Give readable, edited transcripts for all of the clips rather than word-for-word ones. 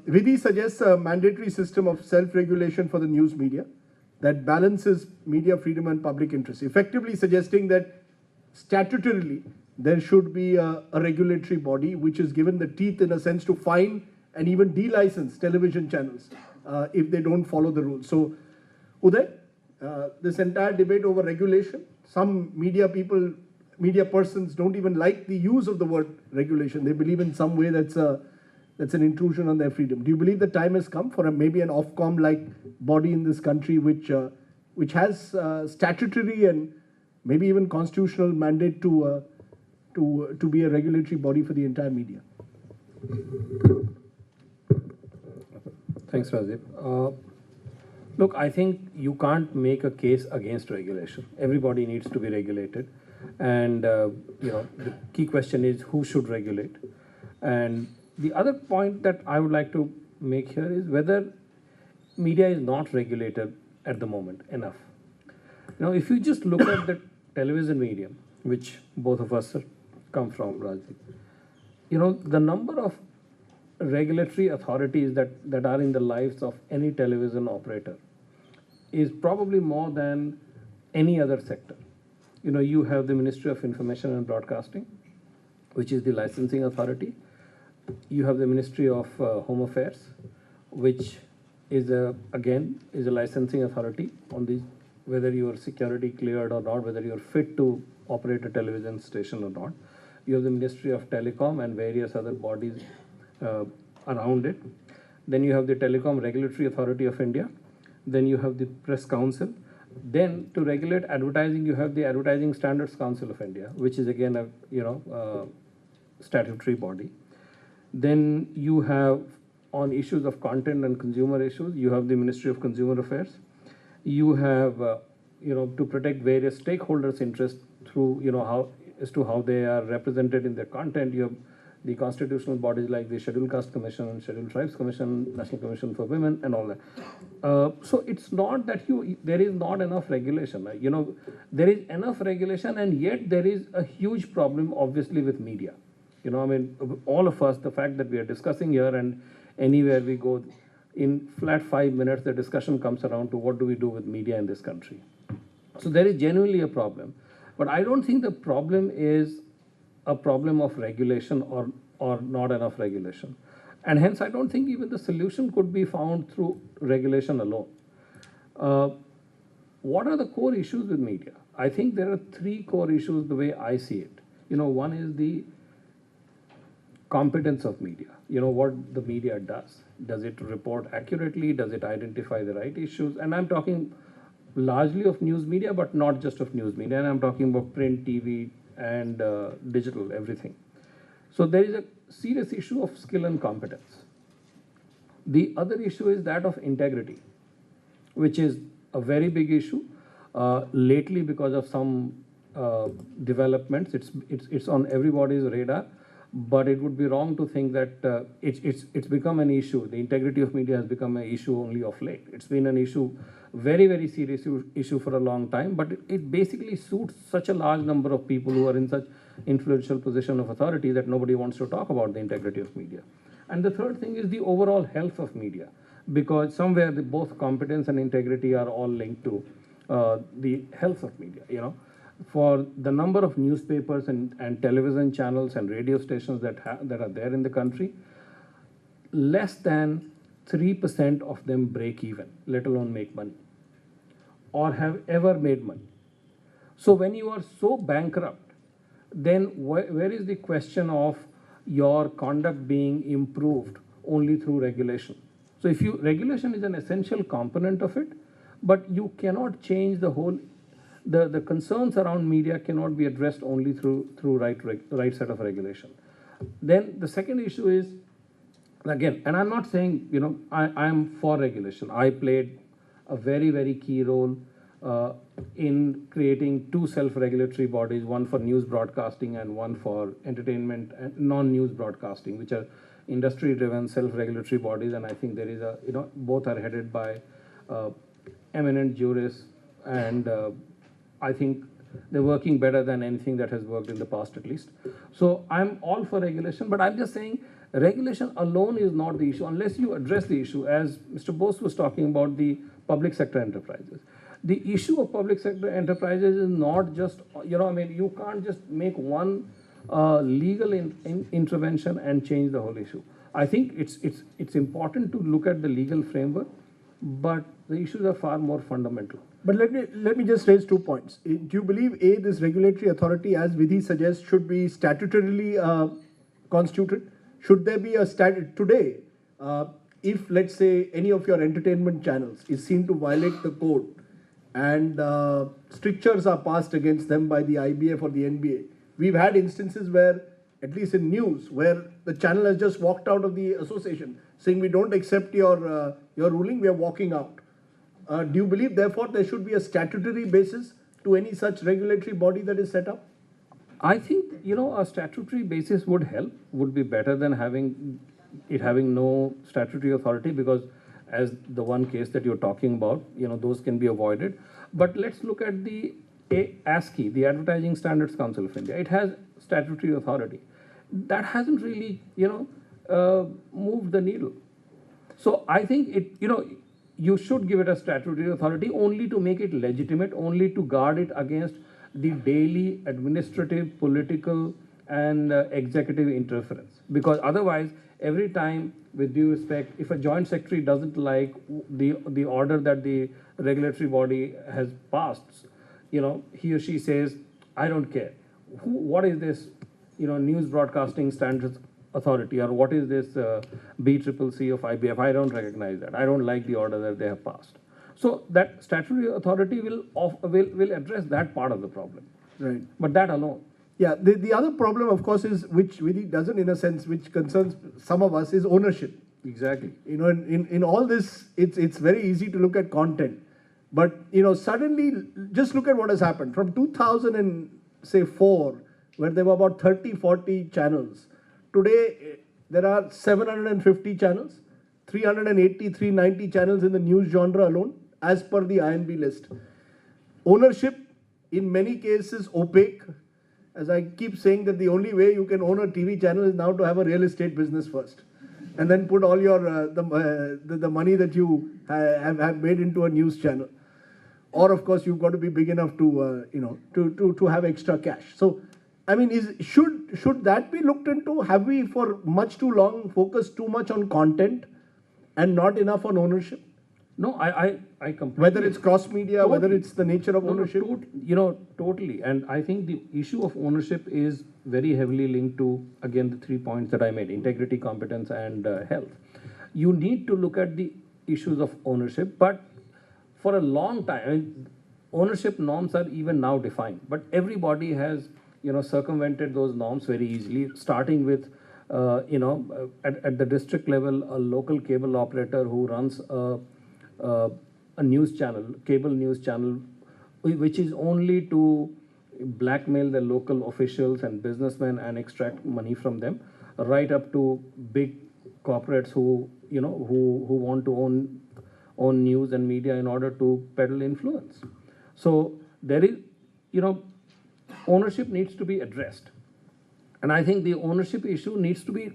Vidhi suggests a mandatory system of self-regulation for the news media that balances media freedom and public interest, effectively suggesting that statutorily there should be a regulatory body which is given the teeth, in a sense, to fine and even de-license television channels if they don't follow the rules. So, Uday, this entire debate over regulation, some media people, media persons don't even like the use of the word regulation. They believe in some way that's an intrusion on their freedom. Do you believe the time has come for maybe an Ofcom-like body in this country which has statutory and maybe even constitutional mandate to be a regulatory body for the entire media? Thanks, Rajiv. Look, I think you can't make a case against regulation. Everybody needs to be regulated. And, the key question is who should regulate. And the other point that I would like to make here is whether media is not regulated at the moment enough. If you just look at the television medium, which both of us come from, Rajiv, the number of regulatory authorities that are in the lives of any television operator is probably more than any other sector. You have the Ministry of Information and Broadcasting, which is the licensing authority. You have the Ministry of Home Affairs, which is a licensing authority on whether you are security cleared or not, whether you are fit to operate a television station or not. You have the Ministry of Telecom and various other bodies around it. Then you have the Telecom Regulatory Authority of India. Then you have the Press Council. Then to regulate advertising, you have the Advertising Standards Council of India, which is again a statutory body. Then you have, on issues of content and consumer issues, you have the Ministry of Consumer Affairs. You have to protect various stakeholders' interests through how they are represented in their content. You have the constitutional bodies like the Scheduled Caste Commission, Scheduled Tribes Commission, National Commission for Women, and all that. So it's not that there is not enough regulation. There is enough regulation, and yet there is a huge problem, obviously, with media. All of us, the fact that we are discussing here and anywhere we go, in flat 5 minutes, the discussion comes around to what do we do with media in this country. So there is genuinely a problem. But I don't think the problem is a problem of regulation or not enough regulation. And hence, I don't think even the solution could be found through regulation alone. What are the core issues with media? I think there are 3 core issues the way I see it. One is the competence of media. What the media does. Does it report accurately? Does it identify the right issues? And I'm talking largely of news media, but not just of news media. And I'm talking about print, TV, and digital, everything. So there is a serious issue of skill and competence. The other issue is that of integrity, which is a very big issue. Lately, because of some developments, it's on everybody's radar. But it would be wrong to think that it's become an issue. The integrity of media has become an issue only of late. It's been an issue, very, very serious issue for a long time, but it basically suits such a large number of people who are in such influential position of authority that nobody wants to talk about the integrity of media. And the third thing is the overall health of media, because somewhere both competence and integrity are all linked to the health of media, For the number of newspapers and television channels and radio stations that are there in the country, less than 3% of them break even, let alone make money, or have ever made money. So when you are so bankrupt, then where is the question of your conduct being improved only through regulation? So regulation is an essential component of it, but you cannot change the whole. The concerns around media cannot be addressed only through right set of regulation. Then the second issue is, again, and I'm not saying, I am for regulation. I played a very, very key role in creating 2 self-regulatory bodies, one for news broadcasting and one for entertainment and non-news broadcasting, which are industry-driven self-regulatory bodies. And I think there is both are headed by eminent jurists, and I think they're working better than anything that has worked in the past, at least. So I'm all for regulation, but I'm just saying Regulation alone is not the issue unless you address the issue, as Mr. Bose was talking about the public sector enterprises. The issue of public sector enterprises is not just, you can't just make one legal intervention and change the whole issue. I think it's important to look at the legal framework, but the issues are far more fundamental. But let me just raise 2 points. Do you believe, A, this regulatory authority, as Vidhi suggests, should be statutorily constituted? Should there be a statute today, if, let's say, any of your entertainment channels is seen to violate the code and strictures are passed against them by the IBF or the NBA? We've had instances where, at least in news, where the channel has just walked out of the association saying, we don't accept your ruling, we are walking out. Do you believe, therefore, there should be a statutory basis to any such regulatory body that is set up? I think, a statutory basis would help, would be better than having no statutory authority, because as the one case that you're talking about, those can be avoided. But let's look at the ASCI, the Advertising Standards Council of India. It has statutory authority. That hasn't really, moved the needle. So I think you should give it a statutory authority only to make it legitimate, only to guard it against the daily administrative, political, and executive interference. Because otherwise, every time, with due respect, if a joint secretary doesn't like the order that the regulatory body has passed, he or she says, I don't care. What is this, News Broadcasting Standards Authority, or what is this BCCC of IBF? I don't recognize that. I don't like the order that they have passed. So that statutory authority will address that part of the problem. Right. But that alone. Yeah, the other problem, of course, is, which really doesn't, in a sense, which concerns some of us, is ownership. Exactly. In all this, it's very easy to look at content. But, suddenly, just look at what has happened. From 2004, where there were about 30, 40 channels, today there are 750 channels, 380, 390 channels in the news genre alone, as per the INB list. Ownership, in many cases, opaque. As I keep saying, that the only way you can own a TV channel is now to have a real estate business first, and then put all your the money that you have made into a news channel. Or, of course, you've got to be big enough to to have extra cash. So, I mean, should that be looked into? Have we, for much too long, focused too much on content and not enough on ownership? No, I completely. Whether it's cross media, totally. Whether it's the nature of ownership. Totally. And I think the issue of ownership is very heavily linked to, again, the 3 points that I made: integrity, competence, and health. You need to look at the issues of ownership, but for a long time, ownership norms are even now defined, but everybody has, circumvented those norms very easily, starting with, at the district level, a local cable operator who runs a news channel, cable news channel, which is only to blackmail the local officials and businessmen and extract money from them, right up to big corporates who want to own news and media in order to peddle influence. So there is, ownership needs to be addressed. And I think the ownership issue needs to be,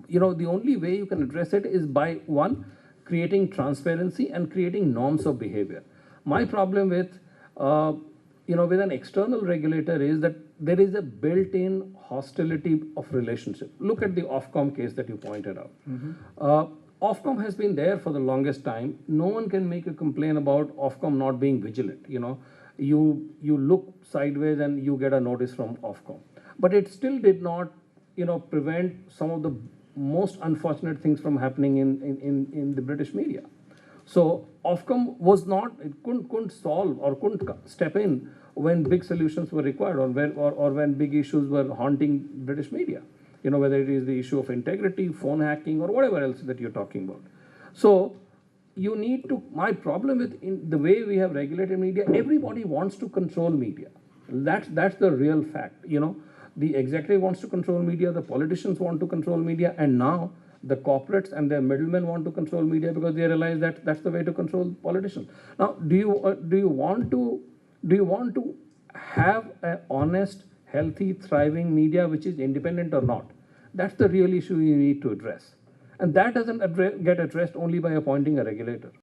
the only way you can address it is by, one, creating transparency and creating norms of behavior. My problem with, with an external regulator is that there is a built-in hostility of relationship. Look at the Ofcom case that you pointed out. Mm-hmm. Ofcom has been there for the longest time. No one can make a complaint about Ofcom not being vigilant. You look sideways and you get a notice from Ofcom. But it still did not, prevent some of the most unfortunate things from happening in the British media. So Ofcom was not, it couldn't solve or couldn't step in when big solutions were required, or when big issues were haunting British media. Whether it is the issue of integrity, phone hacking, or whatever else that you're talking about. So you need to, my problem with the way we have regulated media, everybody wants to control media. That's the real fact. The executive wants to control media, the politicians want to control media, and now the corporates and their middlemen want to control media because they realize that that's the way to control politicians. Now, do you want to have an honest, healthy, thriving media which is independent or not? That's the real issue you need to address. And that doesn't get addressed only by appointing a regulator.